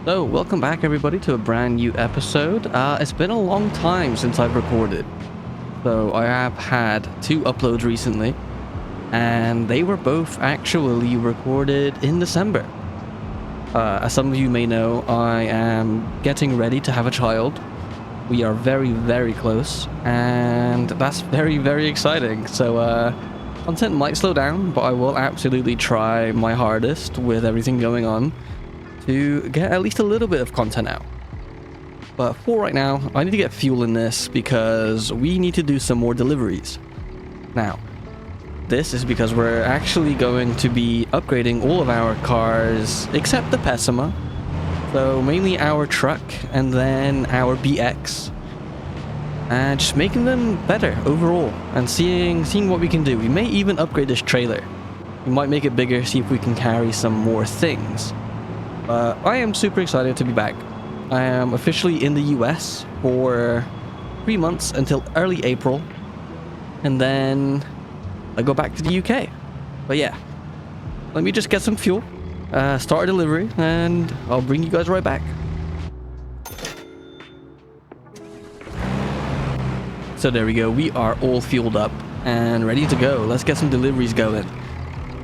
So, welcome back everybody to a brand new episode. It's been a long time since I've recorded. So, I have had 2 uploads recently, and they were both actually recorded in December. As some of you may know, I am getting ready to have a child. We are very, very close, and that's very, very exciting. So, content might slow down, but I will absolutely try my hardest with everything going on to get at least a little bit of content out. But for right now, I need to get fuel in this because we need to do some more deliveries. Now, this is because we're actually going to be upgrading all of our cars except the Pessima. So mainly our truck and then our BX. And just making them better overall and seeing what we can do. We may even upgrade this trailer. We might make it bigger, see if we can carry some more things. I am super excited to be back. I am officially in the US for 3 months until early April, and then I go back to the UK. But yeah, let me just get some fuel, start a delivery, and I'll bring you guys right back. So there we go, we are all fueled up and ready to go. Let's get some deliveries going.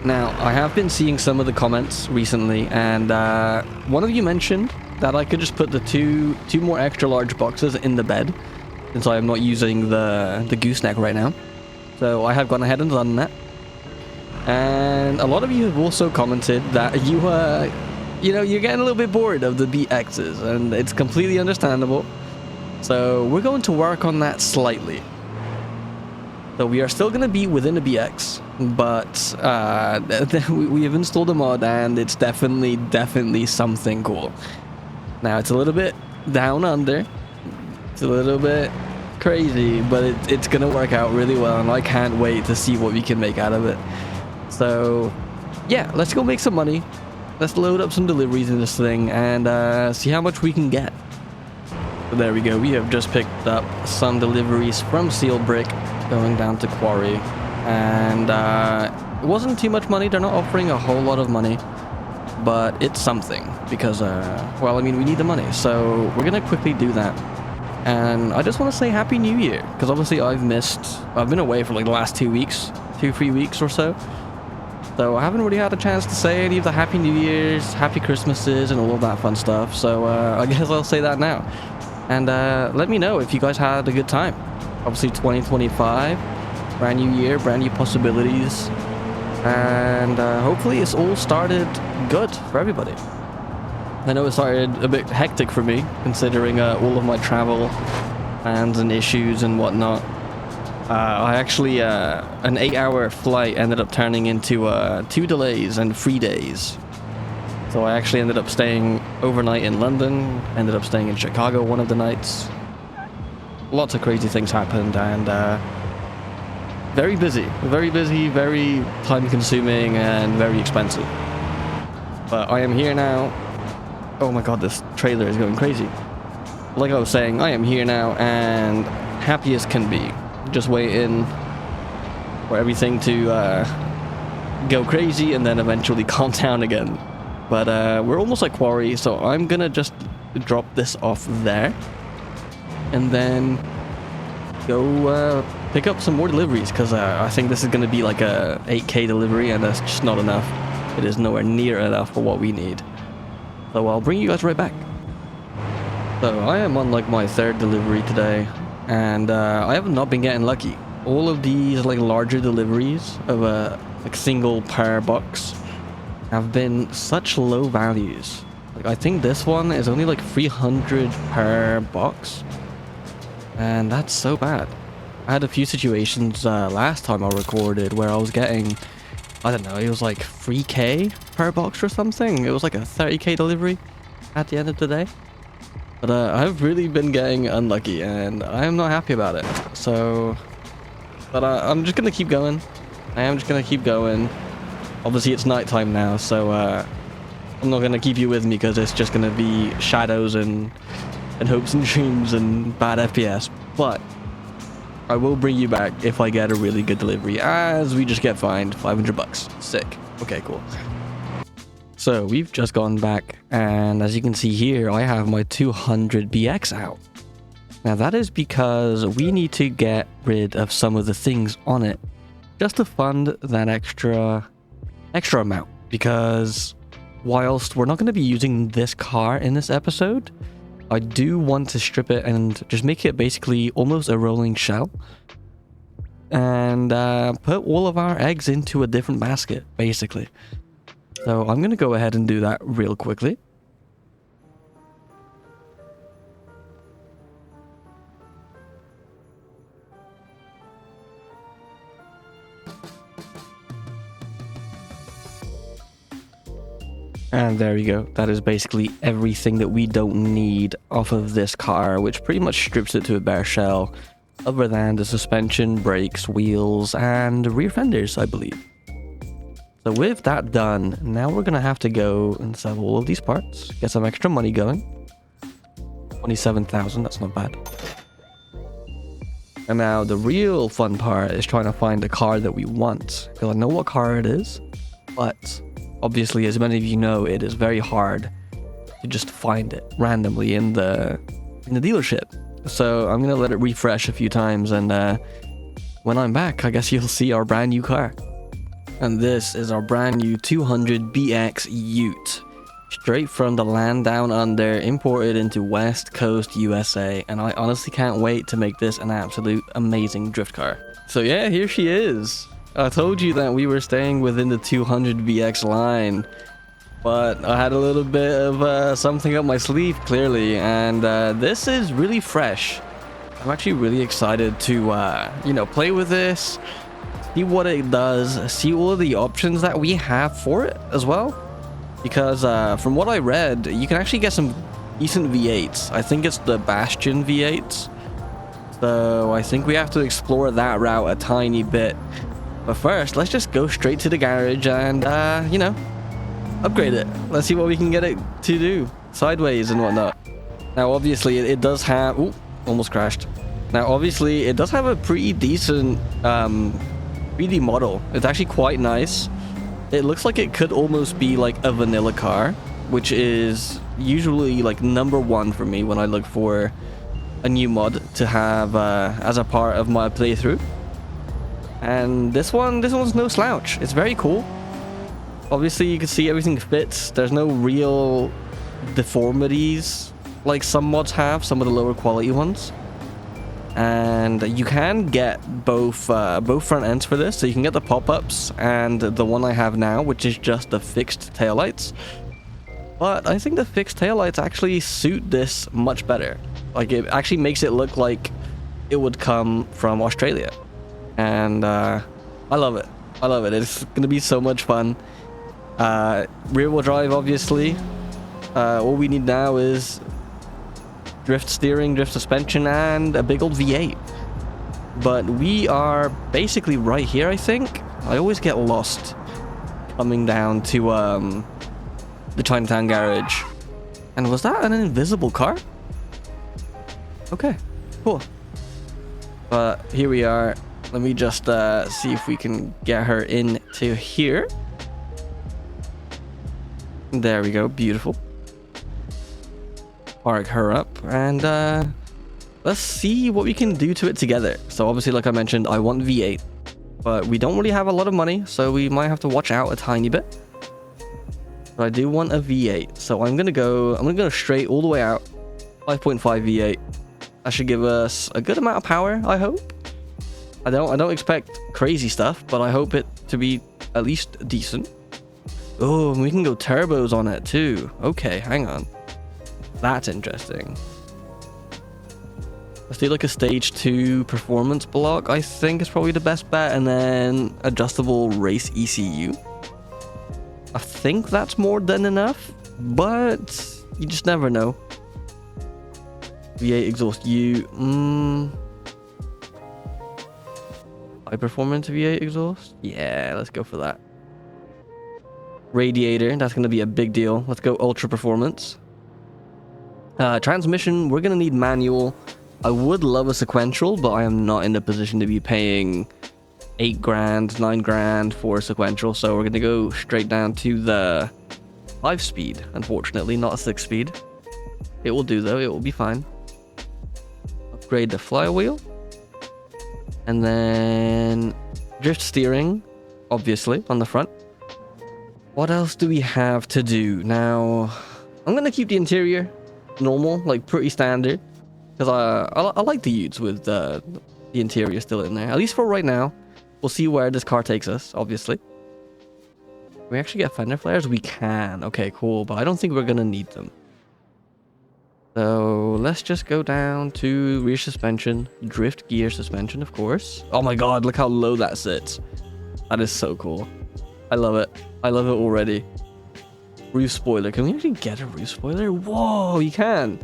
Now, I have been seeing some of the comments recently, and one of you mentioned that I could just put the two more extra large boxes in the bed, since I am not using the gooseneck right now. So I have gone ahead and done that. And a lot of you have also commented that you're getting a little bit bored of the BXs, and it's completely understandable. So we're going to work on that slightly. So we are still going to be within the BX, but we have installed a mod, and it's definitely something cool. Now, it's a little bit down under. It's a little bit crazy, but it's going to work out really well, and I can't wait to see what we can make out of it. So, yeah, let's go make some money. Let's load up some deliveries in this thing and see how much we can get. So there we go. We have just picked up some deliveries from Seal Brick, going down to Quarry, and it wasn't too much money. They're not offering a whole lot of money, but it's something because well, I mean, we need the money, so we're gonna quickly do that. And I just want to say Happy New Year, because obviously I've been away for like the last 3 weeks or so, so I haven't really had a chance to say any of the Happy New Year's, Happy Christmases, and all of that fun stuff. So I guess I'll say that now, and let me know if you guys had a good time. Obviously 2025, brand new year, brand new possibilities, and hopefully it's all started good for everybody. I know it started a bit hectic for me, considering all of my travel plans and issues and whatnot. I actually, an 8-hour flight ended up turning into 2 delays and 3 days. So I actually ended up staying overnight in London, ended up staying in Chicago one of the nights. Lots of crazy things happened, and very busy, very time consuming and very expensive. But I am here now. Oh my god, this trailer is going crazy. Like I was saying, I am here now and happy as can be. Just waiting for everything to go crazy and then eventually calm down again. But we're almost at Quarry, so I'm gonna just drop this off there and then go pick up some more deliveries, because I think this is going to be like a 8k delivery, and that's just not enough. It is nowhere near enough for what we need. So I'll bring you guys right back. So I am on like my 3rd delivery today, and I have not been getting lucky. All of these like larger deliveries of a like single per box have been such low values. Like I think this one is only like 300 per box. And that's so bad. I had a few situations last time I recorded where I was getting, I don't know, it was like 3k per box or something. It was like a 30k delivery at the end of the day. But I've really been getting unlucky, and I am not happy about it. So, but I'm just going to keep going. I am just going to keep going. Obviously it's nighttime now, so I'm not going to keep you with me, because it's just going to be shadows and hopes and dreams and bad FPS. But I will bring you back if I get a really good delivery, as we just get fined 500 bucks. Sick. Okay, cool. So we've just gone back, and as you can see here, I have my 200BX out. Now that is because we need to get rid of some of the things on it just to fund that extra amount, because whilst we're not going to be using this car in this episode, I do want to strip it and just make it basically almost a rolling shell and put all of our eggs into a different basket, basically. So I'm going to go ahead and do that real quickly. And there we go. That is basically everything that we don't need off of this car, which pretty much strips it to a bare shell, other than the suspension, brakes, wheels, and rear fenders, I believe. So with that done, now we're going to have to go and sell all of these parts, get some extra money going. 27,000, that's not bad. And now the real fun part is trying to find the car that we want, because I know what car it is, but obviously, as many of you know, it is very hard to just find it randomly in the dealership. So I'm going to let it refresh a few times, and when I'm back, I guess you'll see our brand new car. And this is our brand new 200BX Ute. Straight from the land down under, imported into West Coast USA. And I honestly can't wait to make this an absolute amazing drift car. So yeah, here she is. I told you that we were staying within the 200BX line, but I had a little bit of something up my sleeve, clearly, and this is really fresh. I'm actually really excited to, play with this, see what it does, see all of the options that we have for it as well, because from what I read, you can actually get some decent V8s. I think it's the Bastion V8s, so I think we have to explore that route a tiny bit. But first, let's just go straight to the garage and, upgrade it. Let's see what we can get it to do, sideways and whatnot. Now, obviously, it does have... Ooh, almost crashed. Now, obviously, it does have a pretty decent 3D model. It's actually quite nice. It looks like it could almost be like a vanilla car, which is usually like #1 for me when I look for a new mod to have as a part of my playthrough. And this one's no slouch. It's very cool. Obviously, you can see everything fits. There's no real deformities like some mods have, some of the lower quality ones. And you can get both front ends for this. So you can get the pop-ups and the one I have now, which is just the fixed taillights. But I think the fixed taillights actually suit this much better. Like, it actually makes it look like it would come from Australia. And I love it. I love it. It's gonna be so much fun. Rear wheel drive, obviously. All we need now is drift steering, drift suspension, and a big old V8. But we are basically right here, I think. I always get lost coming down to the Chinatown garage. And was that an invisible car? Okay, cool. But here we are. Let me just see if we can get her into here. There we go. Beautiful. Park her up, and let's see what we can do to it together. So obviously, like I mentioned, I want V8, but we don't really have a lot of money, so we might have to watch out a tiny bit. But I do want a V8, so I'm gonna go straight all the way out. 5.5 V8. That should give us a good amount of power, I hope. I don't expect crazy stuff, but I hope it to be at least decent. Oh, and we can go turbos on it too. Okay, hang on. That's interesting. Let's do like a stage 2 performance block, I think is probably the best bet, and then adjustable race ECU. I think that's more than enough, but you just never know. V8 exhaust U. High performance V8 exhaust? Yeah, let's go for that. Radiator, that's going to be a big deal. Let's go ultra performance. Transmission, we're going to need manual. I would love a sequential, but I am not in the position to be paying 8 grand, 9 grand for a sequential. So we're going to go straight down to the 5-speed, unfortunately, not a 6-speed. It will do though, it will be fine. Upgrade the flywheel. And then drift steering, obviously, on the front. What else do we have to do? Now, I'm going to keep the interior normal, like pretty standard. Because I like the Utes with the interior still in there. At least for right now. We'll see where this car takes us, obviously. Can we actually get fender flares? We can. Okay, cool. But I don't think we're going to need them. So let's just go down to rear suspension. Drift gear suspension, of course. Oh my god, look how low that sits. That is so cool. I love it. I love it already. Roof spoiler. Can we actually get a roof spoiler? Whoa, you can.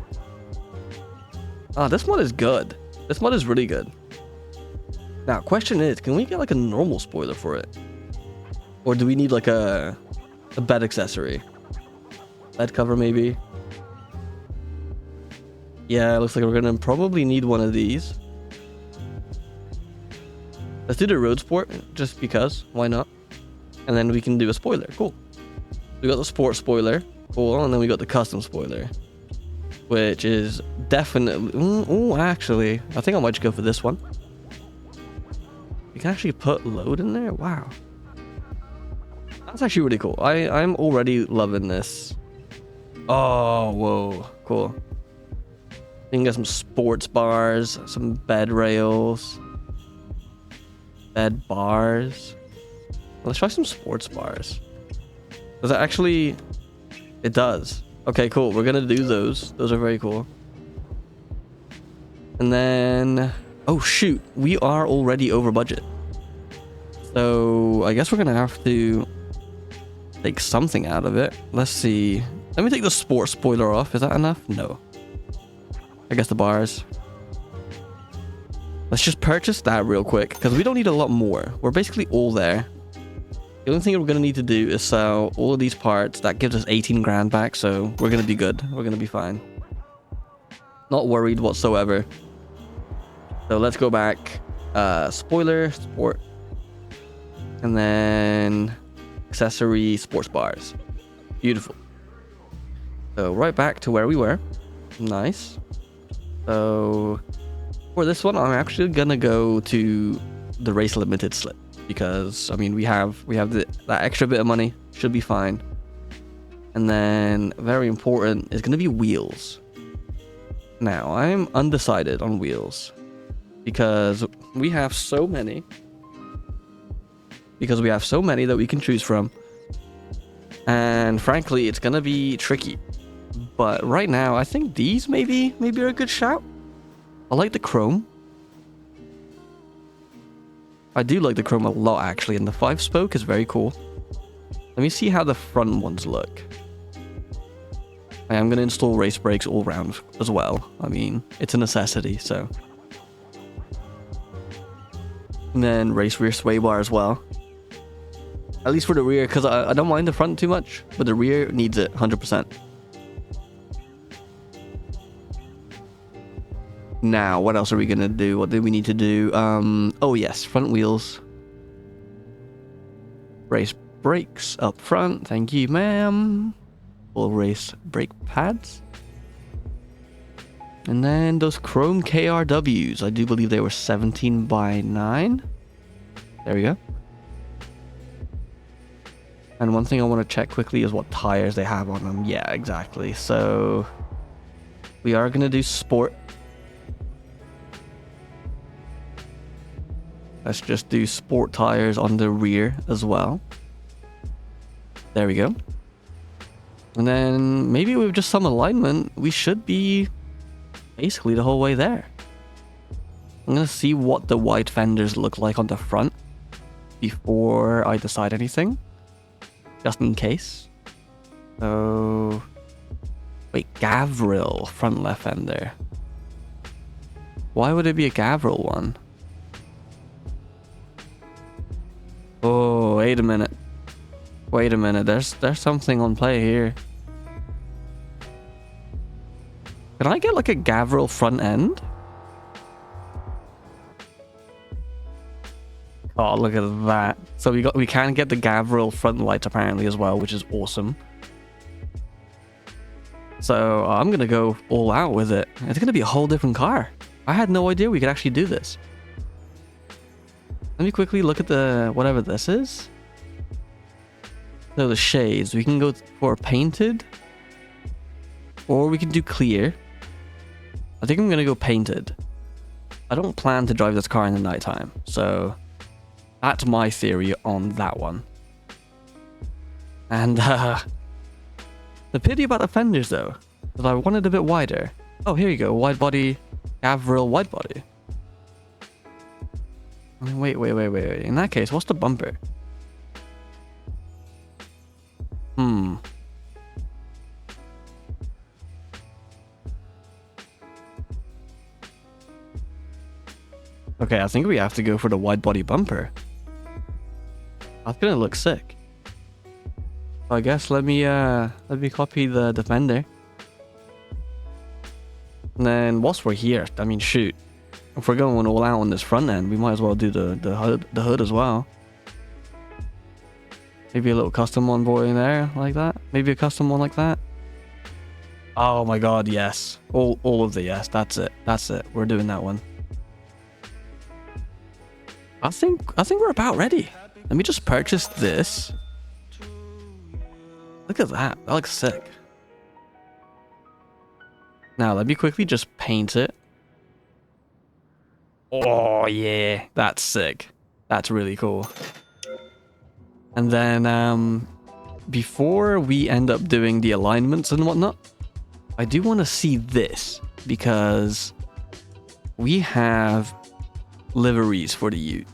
Ah, this mod is good. This mod is really good. Now, question is, can we get like a normal spoiler for it? Or do we need like a bed accessory? Bed cover maybe? Yeah, it looks like we're gonna probably need one of these. Let's do the road sport, just because. Why not? And then we can do a spoiler. Cool. We got the sport spoiler. Cool. And then we got the custom spoiler. Which is definitely... Oh, actually, I think I might just go for this one. You can actually put load in there? Wow. That's actually really cool. I'm already loving this. Oh, whoa. Cool. You can get some sports bars, some bed rails, bed bars. Let's try some sports bars. Does that actually... It does. Okay, cool. We're gonna do those. Those are very cool. And then... Oh, shoot. We are already over budget. So, I guess we're gonna have to take something out of it. Let's see. Let me take the sports spoiler off. Is that enough? No. I guess the bars. Let's just purchase that real quick, because we don't need a lot more. We're basically all there. The only thing we're going to need to do is sell all of these parts. That gives us 18 grand back, so we're going to be good. We're going to be fine. Not worried whatsoever. So let's go back. Spoiler, sport. And then accessory, sports bars. Beautiful. So right back to where we were. Nice. So for this one, I'm actually gonna go to the race limited slip because I mean we have that extra bit of money, should be fine. And then very important is gonna be wheels. Now I'm undecided on wheels because we have so many. That we can choose from, and frankly, it's gonna be tricky. But right now, I think these maybe are a good shout. I like the chrome. I do like the chrome a lot, actually, and the 5-spoke is very cool. Let me see how the front ones look. I am going to install race brakes all round as well. I mean, it's a necessity, so. And then race rear sway bar as well. At least for the rear, because I don't mind the front too much, but the rear needs it 100%. Now, what else are we going to do? What do we need to do? Oh, yes. Front wheels. Race brakes up front. Thank you, ma'am. Full race brake pads. And then those chrome KRWs. I do believe they were 17x9. There we go. And one thing I want to check quickly is what tires they have on them. Yeah, exactly. So we are going to do sport. Let's just do sport tires on the rear as well. There we go. And then maybe with just some alignment, we should be basically the whole way there. I'm going to see what the white fenders look like on the front before I decide anything. Just in case. So... Wait, Gavril front left fender. Why would it be a Gavril one? Oh, wait a minute. Wait a minute. There's something on play here. Can I get like a Gavril front end? Oh, look at that. So we can get the Gavril front lights apparently as well, which is awesome. So I'm going to go all out with it. It's going to be a whole different car. I had no idea we could actually do this. Let me quickly look at the whatever this is. So the shades. We can go for painted. Or we can do clear. I think I'm going to go painted. I don't plan to drive this car in the nighttime. So that's my theory on that one. And the pity about the fenders though, is I want it a bit wider. Oh, here you go. Wide body. Avril wide body. Wait. In that case, what's the bumper? Okay, I think we have to go for the wide body bumper. That's gonna look sick. So I guess let me copy the Defender. And then whilst we're here, I mean shoot. If we're going all out on this front end, we might as well do the hood as well. Maybe a little custom one boy in there like that. Maybe a custom one like that. Oh my god, yes. All of the yes, that's it. We're doing that one. I think we're about ready. Let me just purchase this. Look at that. That looks sick. Now let me quickly just paint it. Oh yeah, that's sick. That's really cool. And then before we end up doing the alignments and whatnot, I do want to see this because we have liveries for the Ute.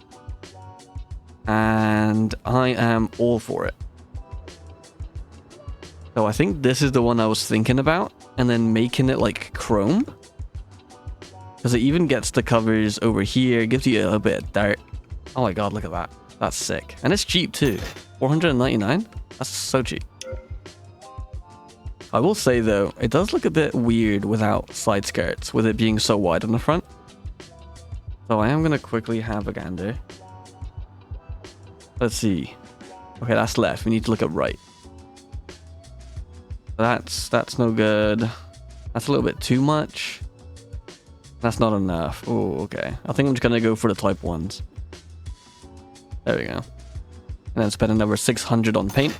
And I am all for it. So I think this is the one I was thinking about, and then making it like chrome. Because it even gets the covers over here, gives you a bit of dirt. Oh my god, look at that. That's sick. And it's cheap too. $499? That's so cheap. I will say though, it does look a bit weird without side skirts, with it being so wide on the front. So I am going to quickly have a gander. Let's see. Okay, that's left. We need to look at right. That's no good. That's a little bit too much. That's not enough. Oh, okay. I think I'm just going to go for the type 1s. There we go. And then spend another 600 on paint.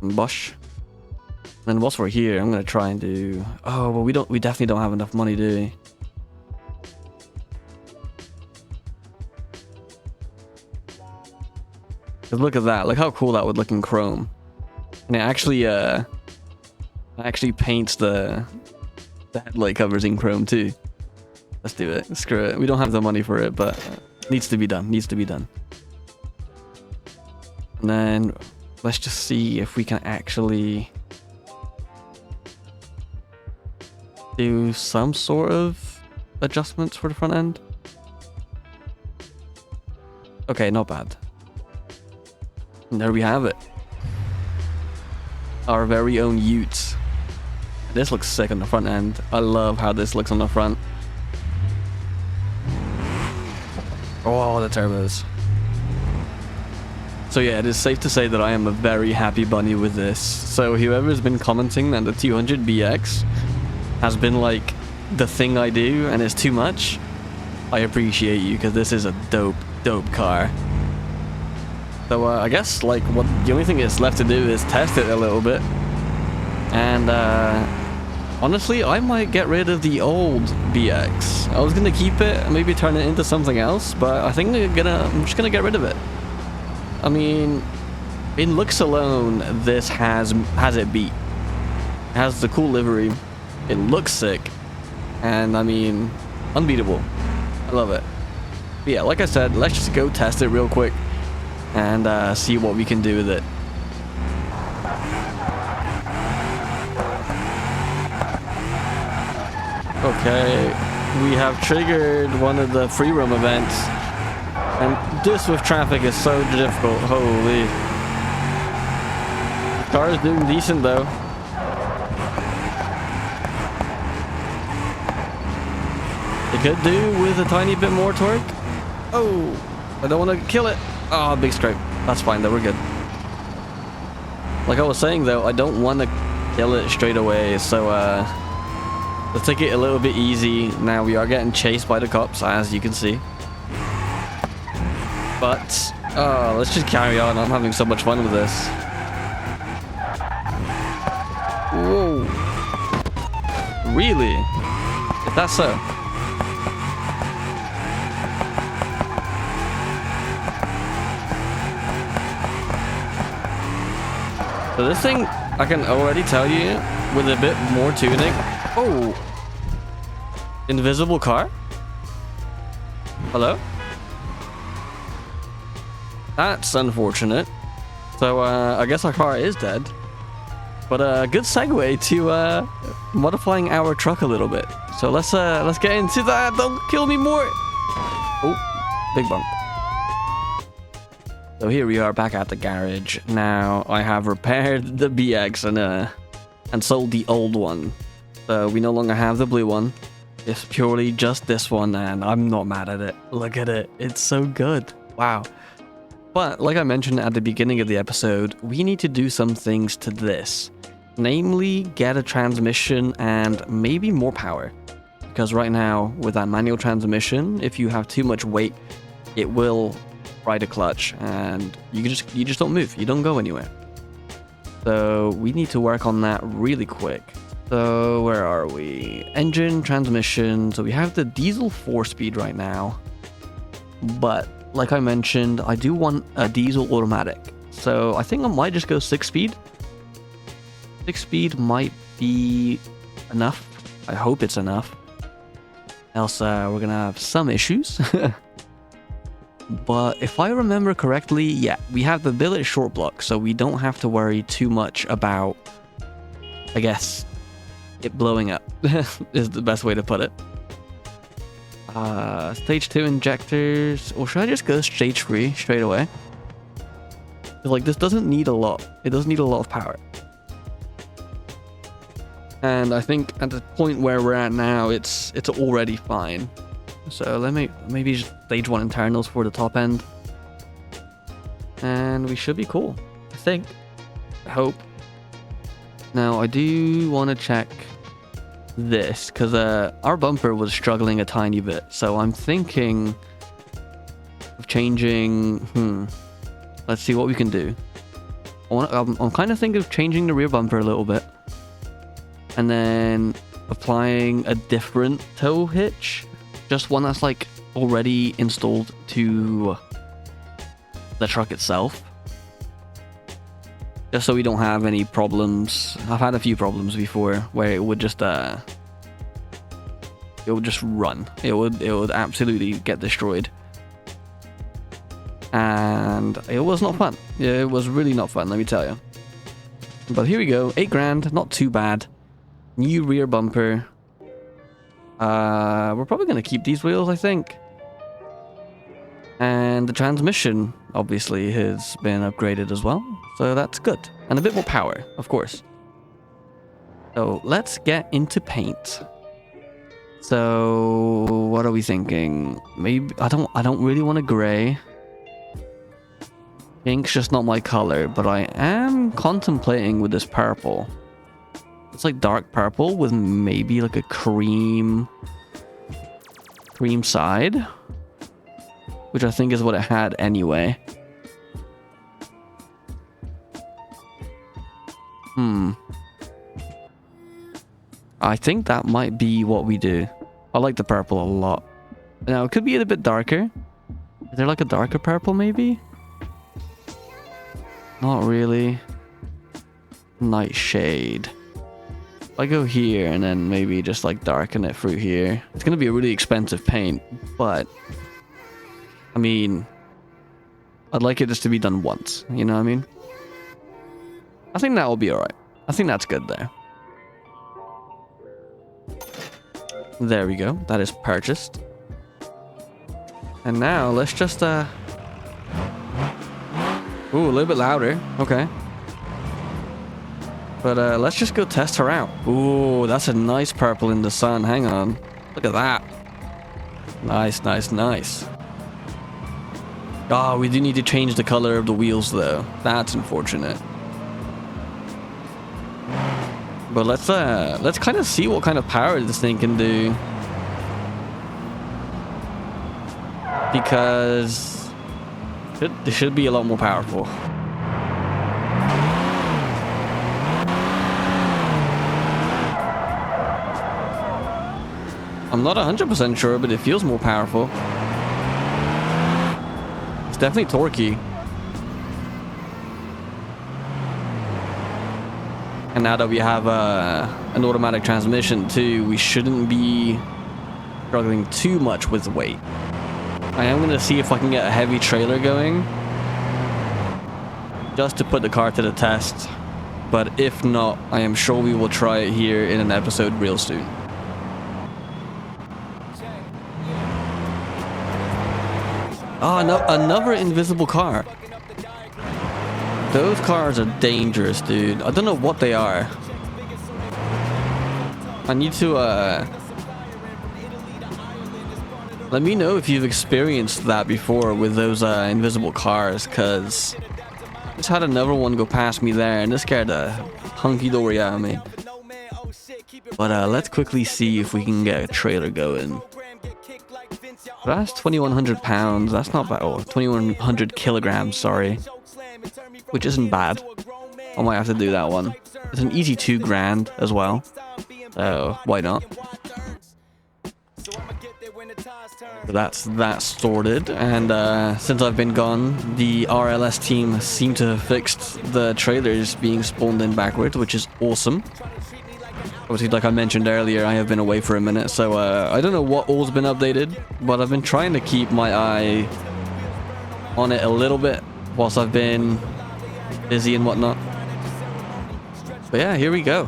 Bush. And then whilst we're here, I'm going to try and do... Oh, well, we definitely don't have enough money, do we? Because look at that. Look how cool that would look in chrome. And it actually paints the headlight covers in chrome too. Let's do it. Screw it. We don't have the money for it, but needs to be done. Needs to be done. And then let's just see if we can actually do some sort of adjustments for the front end. Okay, not bad. And there we have it. Our very own Ute. This looks sick on the front end. I love how this looks on the front. Oh, the turbos. So yeah, it is safe to say that I am a very happy bunny with this. So whoever's been commenting that the 200BX has been like the thing I do and it's too much, I appreciate you because this is a dope car. So I guess like the only thing that's left to do is test it a little bit. And honestly, I might get rid of the old BX. I was gonna keep it and maybe turn it into something else, but I think I'm just gonna get rid of it. I mean, in looks alone, this has it beat. It has the cool livery. It looks sick, and I mean, unbeatable. I love it. But yeah, like I said, let's just go test it real quick and see what we can do with it. Okay, we have triggered one of the free roam events, and this with traffic is so difficult. Holy. The car is doing decent though. It could do with a tiny bit more torque. Oh, I don't want to kill it. Oh, big scrape. That's fine though, we're good. Like I was saying though, I don't want to kill it straight away. So let's take it a little bit easy. Now we are getting chased by the cops, as you can see. But let's just carry on. I'm having so much fun with this. Whoa. Really? Is that so? So this thing, I can already tell you, with a bit more tuning. Oh! Invisible car? Hello? That's unfortunate. So I guess our car is dead. But a good segue to modifying our truck a little bit. So let's get into that. Don't kill me more. Oh, big bump. So here we are back at the garage. Now I have repaired the BX and sold the old one. So we no longer have the blue one. It's purely just this one, and I'm not mad at it. Look at it. It's so good. Wow. But like I mentioned at the beginning of the episode, we need to do some things to this. Namely, get a transmission and maybe more power. Because right now, with that manual transmission, if you have too much weight, it will ride a clutch and you just don't move. You don't go anywhere. So we need to work on that really quick. So where are we? Engine, transmission. So we have the diesel 4-speed right now. But like I mentioned, I do want a diesel automatic. So I think I might just go 6-speed. 6-speed might be enough. I hope it's enough. Else we're gonna have some issues. But if I remember correctly, yeah, we have the billet short block, so we don't have to worry too much about, I guess, it blowing up is the best way to put it. Stage 2 injectors, or should I just go stage 3 straight away? Like, this doesn't need a lot. It doesn't need a lot of power. And I think at the point where we're at now, it's already fine. So let me maybe just stage 1 internals for the top end. And we should be cool, I think. I hope. Now I do want to check this, because our bumper was struggling a tiny bit. So I'm thinking of changing... Let's see what we can do. I'm kind of thinking of changing the rear bumper a little bit. And then applying a different tow hitch. Just one that's like already installed to the truck itself. Just so we don't have any problems. I've had a few problems before where it would just run. It would absolutely get destroyed. And it was not fun. Yeah, it was really not fun, let me tell you. But here we go, 8 grand, not too bad. New rear bumper. We're probably going to keep these wheels, I think. And the transmission, obviously, has been upgraded as well. So that's good. And a bit more power, of course. So let's get into paint. So what are we thinking? Maybe I don't really want a gray. Pink's just not my color, but I am contemplating with this purple. It's like dark purple with maybe like a cream side, which I think is what it had anyway. I think that might be what we do. I like the purple a lot. Now it could be a bit darker. Is there like a darker purple maybe? Not really. Nightshade. I go here and then maybe just like darken it through here. It's gonna be a really expensive paint, but I mean, I'd like it just to be done once, you know what I mean? I think that will be alright. I think that's good there. There we go. That is purchased. And now let's just ooh, a little bit louder. Okay. But let's just go test her out. Ooh, that's a nice purple in the sun. Hang on. Look at that. Nice, nice, nice. Oh, we do need to change the color of the wheels, though. That's unfortunate. But let's kind of see what kind of power this thing can do. Because it should be a lot more powerful. I'm not 100% sure, but it feels more powerful. It's definitely torquey. And now that we have an automatic transmission too, we shouldn't be struggling too much with the weight. I am going to see if I can get a heavy trailer going, just to put the car to the test. But if not, I am sure we will try it here in an episode real soon. Oh, no, another invisible car. Those cars are dangerous, dude. I don't know what they are. I need to, let me know if you've experienced that before with those invisible cars, because I just had another one go past me there, and this scared the hunky-dory out of me. But let's quickly see if we can get a trailer going. That's 2,100 pounds. That's not bad. Oh, 2,100 kilograms, sorry. Which isn't bad. I might have to do that one. It's an easy 2 grand as well. So, why not? So that's that sorted. And since I've been gone, the RLS team seem to have fixed the trailers being spawned in backwards, which is awesome. Obviously, like I mentioned earlier, I have been away for a minute, so I don't know what all's been updated, but I've been trying to keep my eye on it a little bit whilst I've been busy and whatnot. But yeah, here we go.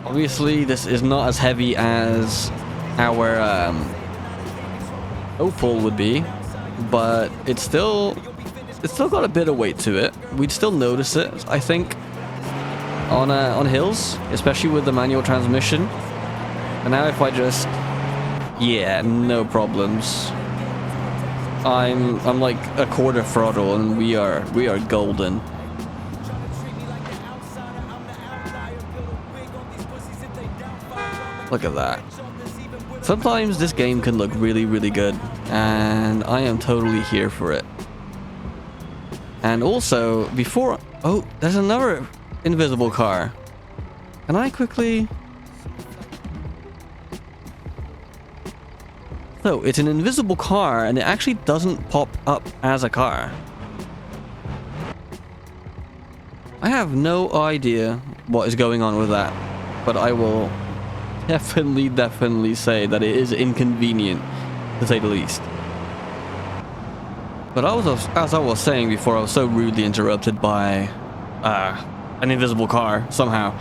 Obviously, this is not as heavy as our Overhaul would be, but it's still got a bit of weight to it. We'd still notice it, I think, on hills, especially with the manual transmission. And now if I just, yeah, no problems. I'm like a quarter throttle, and we are golden. Look at that. Sometimes this game can look really, really good, and I am totally here for it. And also, before, oh, there's another invisible car. Can I quickly? So it's an invisible car, and it actually doesn't pop up as a car. I have no idea what is going on with that, but I will definitely say that it is inconvenient, to say the least. But as I was saying before, I was so rudely interrupted by an invisible car somehow.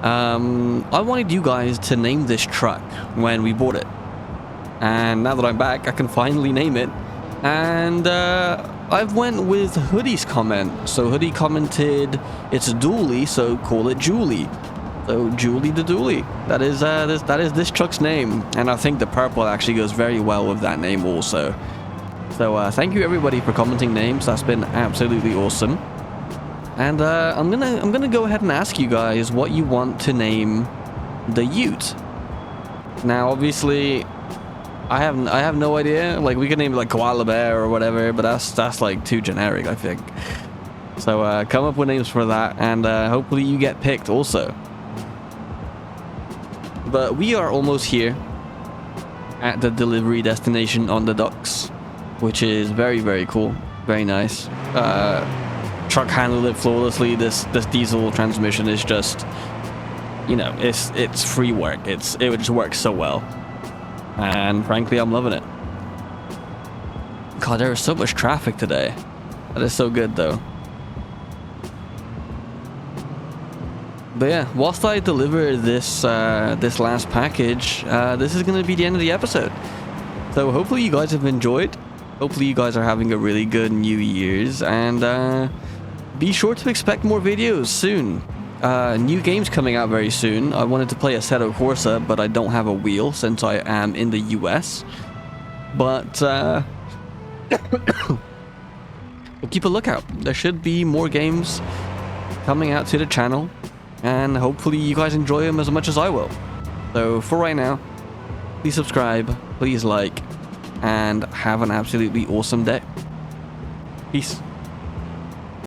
I wanted you guys to name this truck when we bought it, and now that I'm back, I can finally name it. And I've went with Hoodie's comment. So Hoodie commented, "It's a dually, so call it Julie." So Julie the Dually. That is this truck's name, and I think the purple actually goes very well with that name also. So thank you everybody for commenting names. That's been absolutely awesome. And I'm gonna go ahead and ask you guys what you want to name the Ute. Now, obviously, I have no idea. Like, we could name it like Koala Bear or whatever, but that's like too generic, I think. So come up with names for that, and hopefully you get picked also. But we are almost here at the delivery destination on the docks, which is very, very cool, very nice. Truck handled it flawlessly. This diesel transmission is just, you know, it's free work. It just works so well, and frankly, I'm loving it. God, there is so much traffic today. That is so good, though. But yeah, whilst I deliver this last package, this is going to be the end of the episode. So hopefully you guys have enjoyed. Hopefully you guys are having a really good New Year's, and be sure to expect more videos soon. New games coming out very soon. I wanted to play Assetto Corsa, but I don't have a wheel since I am in the US. But we'll keep a lookout. There should be more games coming out to the channel. and hopefully you guys enjoy them as much as I will. So for right now, please subscribe, please like, and have an absolutely awesome day. Peace.